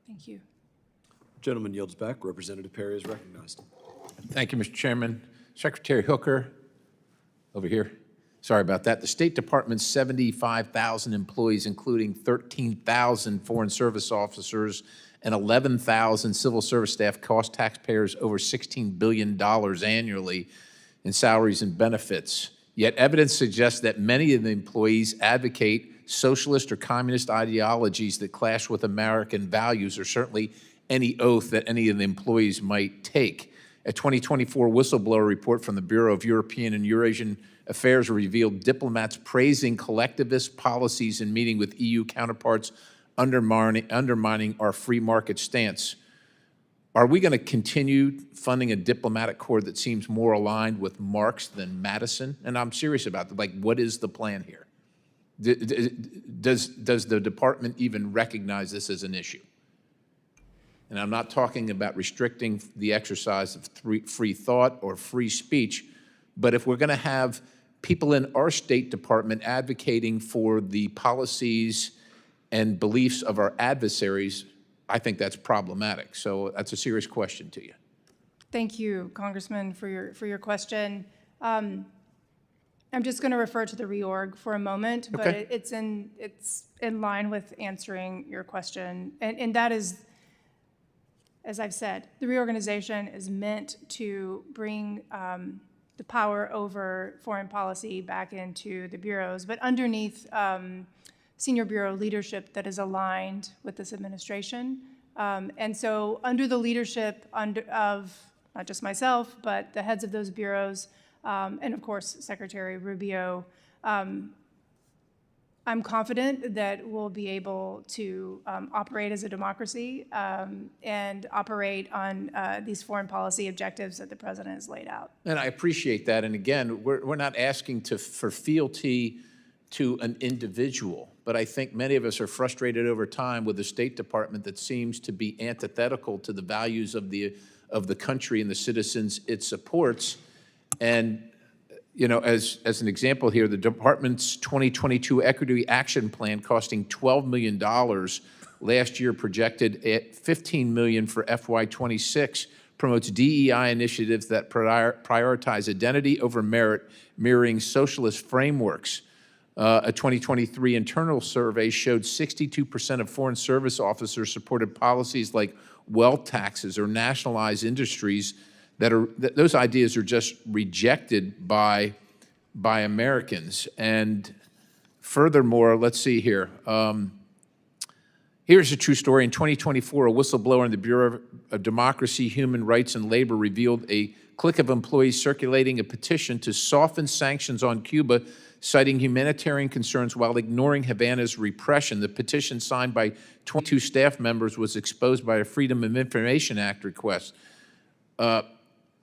Thank you. Gentleman yields back. Representative Perry is recognized. Thank you, Mr. Chairman. Secretary Hooker, over here. Sorry about that. The State Department's 75,000 employees, including 13,000 Foreign Service officers and 11,000 civil service staff, cost taxpayers over $16 billion annually in salaries and benefits. Yet evidence suggests that many of the employees advocate socialist or communist ideologies that clash with American values, or certainly any oath that any of the employees might take. A 2024 whistleblower report from the Bureau of European and Eurasian Affairs revealed diplomats praising collectivist policies in meeting with EU counterparts, undermining our free market stance. Are we going to continue funding a diplomatic corps that seems more aligned with Marx than Madison? And I'm serious about that. Like, what is the plan here? Does the department even recognize this as an issue? And I'm not talking about restricting the exercise of free thought or free speech, but if we're going to have people in our State Department advocating for the policies and beliefs of our adversaries, I think that's problematic. So that's a serious question to you. Thank you, Congressman, for your question. I'm just going to refer to the reorg for a moment, but Okay. it's in line with answering your question, and that is, as I've said, the reorganization is meant to bring the power over foreign policy back into the bureaus, but underneath senior bureau leadership that is aligned with this administration. And so under the leadership of not just myself, but the heads of those bureaus, and of course, Secretary Rubio, I'm confident that we'll be able to operate as a democracy and operate on these foreign policy objectives that the president has laid out. And I appreciate that. And again, we're not asking for fealty to an individual, but I think many of us are frustrated over time with the State Department that seems to be antithetical to the values of the country and the citizens it supports. And you know, as an example here, the department's 2022 Equity Action Plan, costing $12 million, last year projected at $15 million for FY26, promotes DEI initiatives that prioritize identity over merit, mirroring socialist frameworks. A 2023 internal survey showed 62% of Foreign Service officers supported policies like wealth taxes or nationalized industries those ideas are just rejected by Americans. And furthermore, let's see here. Here's a true story. In 2024, a whistleblower in the Bureau of Democracy, Human Rights, and Labor revealed a clique of employees circulating a petition to soften sanctions on Cuba, citing humanitarian concerns while ignoring Havana's repression. The petition, signed by 22 staff members, was exposed by a Freedom of Information Act request.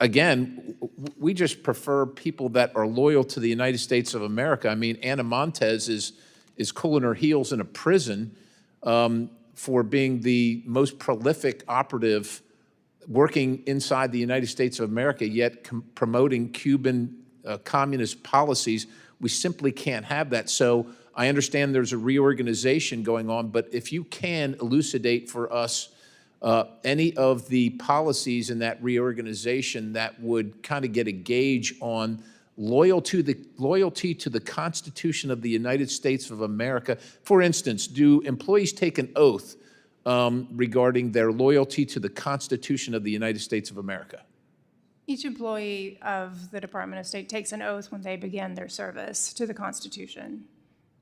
Again, we just prefer people that are loyal to the United States of America. I mean, Ana Montes is cooling her heels in a prison for being the most prolific operative working inside the United States of America, yet promoting Cuban communist policies. We simply can't have that. So I understand there's a reorganization going on, but if you can elucidate for us any of the policies in that reorganization that would kind of get a gauge on loyalty to the Constitution of the United States of America. For instance, do employees take an oath regarding their loyalty to the Constitution of the United States of America? Each employee of the Department of State takes an oath when they begin their service to the Constitution.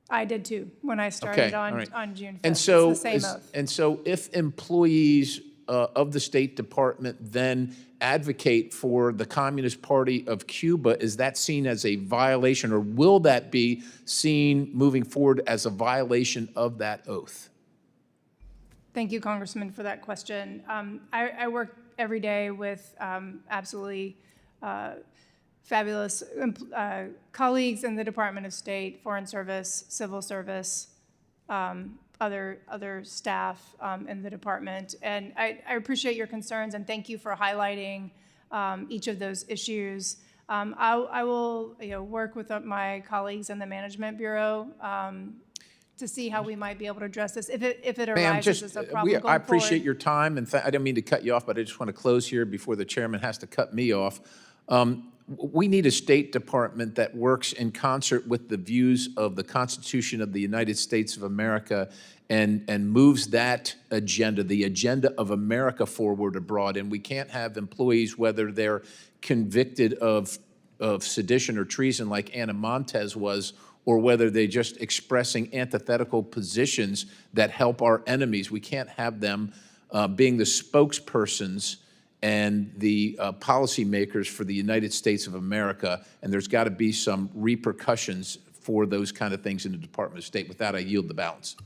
I did too when I started on June 5th. And so, it's the same oath. And so if employees of the State Department then advocate for the Communist Party of Cuba, is that seen as a violation, or will that be seen moving forward as a violation of that oath? Thank you, Congressman, for that question. I work every day with absolutely fabulous colleagues in the Department of State, Foreign Service, Civil Service, other staff in the department. And I appreciate your concerns, and thank you for highlighting each of those issues. I will work with my colleagues in the Management Bureau to see how we might be able to address this if it Ma'am, arises as a problem going I appreciate forward. your time, and I didn't mean to cut you off, but I just want to close here before the chairman has to cut me off. We need a State Department that works in concert with the views of the Constitution of the United States of America and moves that agenda, the agenda of America, forward abroad. And we can't have employees, whether they're convicted of sedition or treason like Anna Montez was, or whether they're just expressing antithetical positions that help our enemies. We can't have them being the spokespersons and the policymakers for the United States of America, and there's got to be some repercussions for those kind of things in the Department of State. With that, I yield the balance.